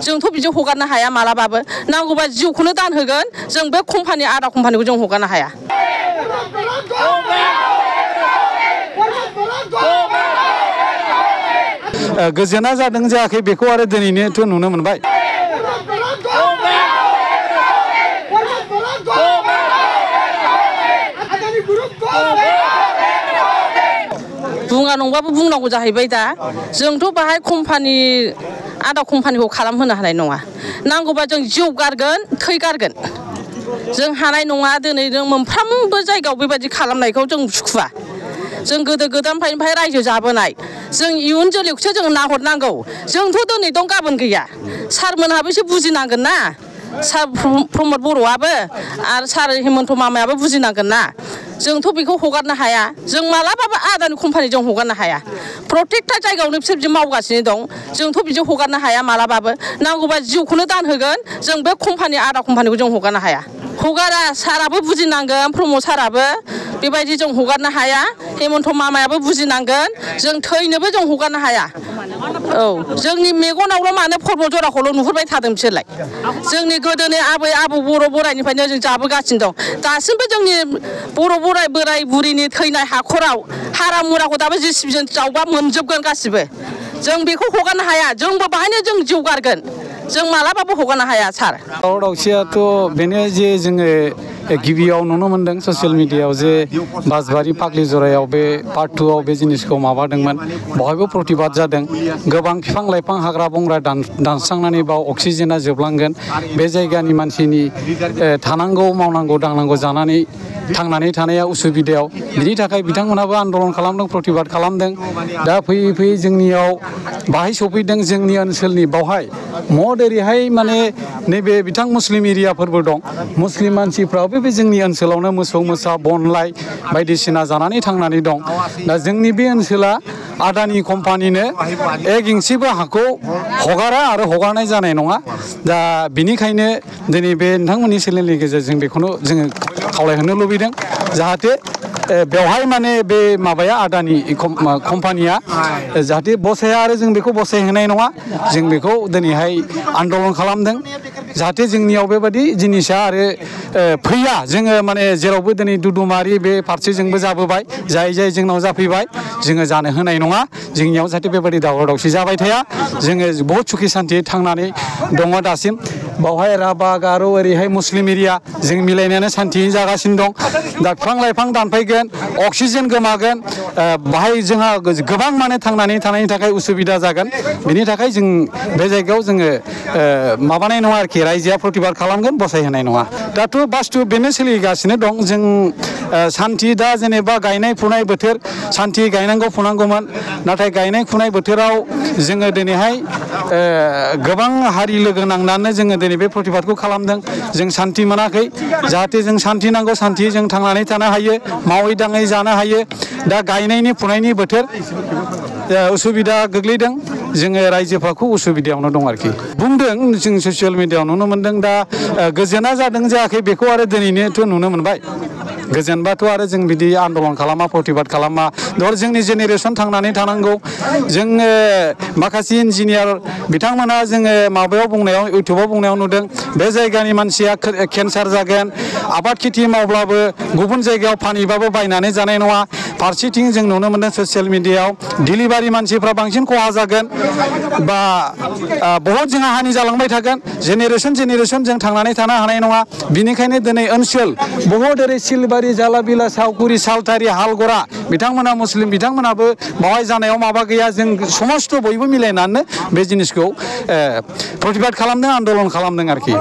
जोंथ' बिदि हगारनो हाया मालाबाबो नांगौबा जिउखौनो दान होगोन जों बे कम्पानि आदा कम्पानिखौ जों हगारनो हाया। गोजोना जादों जायाखै बेखौ आरो दिनैनोथ' नुनो मोनबाय। बुङा नंबाबो बुंनांगौ जाहैबाय दा जोंथ' बाहाय कम्पानि आदा कम्पानिखौ खालामहोनो हानाय नङा। नांगौबा जों जिउ गारगोन थै गारगोन जों हानाय नङा। दिनै जों मोनफ्रोमबो जायगायाव बेबायदि खालामनायखौ जों सुखुवा। जों गोदो गोदायनिफ्राय रायजो जाबोनाय जों इयुन जोलैखौसो जों नाहरनांगौ। जोंथ' दिनै दं गाबोन गैया। सारमोनहाबो एसे बुजिनांगोन ना। सार प्रमद बर'आबो आरो सार हेमन्त मामायाबो बुजिनांगोन ना। जोंथ' बेखौ हगारनो हाया। जों मालाबाबो आदानि कम्पानि जों हगारनो हाया। प्रत्येकथा जायगायावनो बिसोर बिदि मावगासिनो दं। जोंथ' बिदि हगारनो हाया मालाबाबो नांगौबा जिउखौनो दान होगोन जों बे कम्पानि आदा कम्पानिखौ जों हगारनो हाया। हगारा साराबो बुजिनांगोन प्रमद साराबो बेबायदि जों हगारनो हाया। हेमन्त मामायाबो बुजिनांगोन जों थैनोबो जों हगारनो हाया। औ जोंनि मेगनावल' मानो पर्बत जराखौल' नुहुरबाय थादों बिसोरलाय। जोंनि गोदोनि आबै आबौ बर' बोराइनिफ्रायनो जों जाबोगासिनो दं। दासिमबो जोंनि बर' बोराइ बुरिनि थैनाय हाखराव हारा मुराखौ दाबो जेसिबिजों जावबा मोनजोबगोन गासिबो। जों बेखौ हगारनो हाया। जोंबो बाहायनो जों जिउ गारगोन। जों मालाबाबो हगारनो हाया सार। दावराव-दावसियाथ' बेनो जे जोङो गिबियाव नुनो मोनदों ससियेल मिडियायाव जे बासबारि पाग्लिजरायाव बे पार्ट 2 आव बे जिनिसखौ माबादोंमोन। बहायबो प्रतिबाद जादों। गोबां बिफां लाइफां हाग्रा बंग्रा दानस्रांनानै बाव अक्सिजेना जोबलांगोन। बे जायगानि मानसिनि थानांगौ मावनांगौ दांनांगौ जानानै थांनानै थानाया उसुबिदायाव बिनि थाखाय बिथांमोनहाबो आन्दलन खालामदों प्रतिबाद खालामदों। दा फैयै फैयै जोंनियाव बाहाय सफैदों जोंनि ओनसोलनि बावहाय मद ओरैहाय माने नैबे बिथां मुस्लिम एरियाफोरबो दं। मुस्लिम मानसिफ्राबो बे जोंनि ओनसोलावनो मोसौ मोसा बनलाय बायदिसिना जानानै थांनानै दं। दा जोंनि बे ओनसोला आदानि कम्पानिनो एक इंसिबो हाखौ हगारा आरो हगारनाय जानाय नङा। दा बिनिखायनो दिनै बे नोंथांमोननि चेनेलनि गेजेरजों बेखौनो जोङो खावलायहोनो लुबैदों जाहाथे बेवहाय माने बे माबाया आदानि कम्पानिया जाहाथे बसाया आरो जों बेखौ बसायहोनाय नङा। जों बेखौ दिनैहाय आन्दलन खालामदों जाहाथे जोंनियाव बेबायदि जिनिसा आरो फैया। जोङो माने जेरावबो दिनै दुदुमारि बे फारसेजोंबो जाबोबाय जाय जोंनाव जाफैबाय जोङो जानो होनाय नङा। जोंनियाव जाहाथे बेबायदि दावराव दावसि जाबाय थाया। जोङो बहुद सुखि सान्थियै थांनानै दङ दासिम। बावहाय राभा गार' ओरैहाय मुस्लिम एरिया जों मिलायनानै सान्थियै जागासिनो दं। दा बिफां लाइफां दानफायगोन अक्सिजेन गोमागोन बाहाय जोंहा गोबां माने थांनानै थानायनि थाखाय उसुबिदा जागोन। बेनि थाखाय जों बे जायगायाव जोङो माबानाय नङा आरोखि रायजोआ प्रतिबाद खालामगोन बसायहोनाय नङा। दाथ' बास्तु बेनो सोलिगासिनो दं। जों सान्थि दा जेनेबा गायनाय फुनाय बोथोर सान्थि गायनांगौ फुनांगौमोन। नाथाय गायनाय फुनाय बोथोराव जोङो दिनैहाय गोबां हारि लोगो नांनानै जोङो दिनै बे प्रतिबादखौ खालामदों। जों सान्थि मोनाखै जाहाथे जों सान्थि नांगौ सान्थि जों थांनानै थानो हायो मावै दाङै जानो हायो। दा गायनायनि फुनायनि बोथोर उसुबिदा गोग्लैदों। जोङो रायजोफोरखौ उसुबिदायावनो दं आरोखि बुंदों जों ससियेल मिडियायाव नुनो मोनदों। दा गोजोना जादों जायाखै बेखौ आरो दिनैनोथ' नुनो मोनबाय। गोजोनबाथ' आरो जों बिदि आन्दलन खालामा प्रतिबाद खालामा। धर जोंनि जेनेरेसन थांनानै थानांगौ। जोङो माखासे इन्जिनियार बिथांमोना जोङो माबायाव बुंनायाव इउटुबाव बुंनायाव नुदों बे जायगानि मानसिया केन्सार जागोन। आबाद खेथि मावब्लाबो गुबुन जायगायाव फानहैबाबो बायनानै जानाय नङा। फारसेथिं जों नुनो मोनदों ससियेल मिडियायाव डिलिभारि मानसिफ्रा बांसिन खहा जागोन बा बहुद जोंहा हानि जालांबाय थागोन। जेनेरेसन जों थांनानै थानो हानाय नङा। बिनिखायनो दिनै ओनसोल बहुद ओरै सिलबारि जालाबिला सावकुरि सालथारि हालगरा बिथांमोना मुस्लिम बिथांमोनाबो बावहाय जानायाव माबा गैया। जों समस्त बयबो मिलायनानै बे जिनिसखौ प्रतिबाद खालामदों आन्दलन खालामदों आरोखि।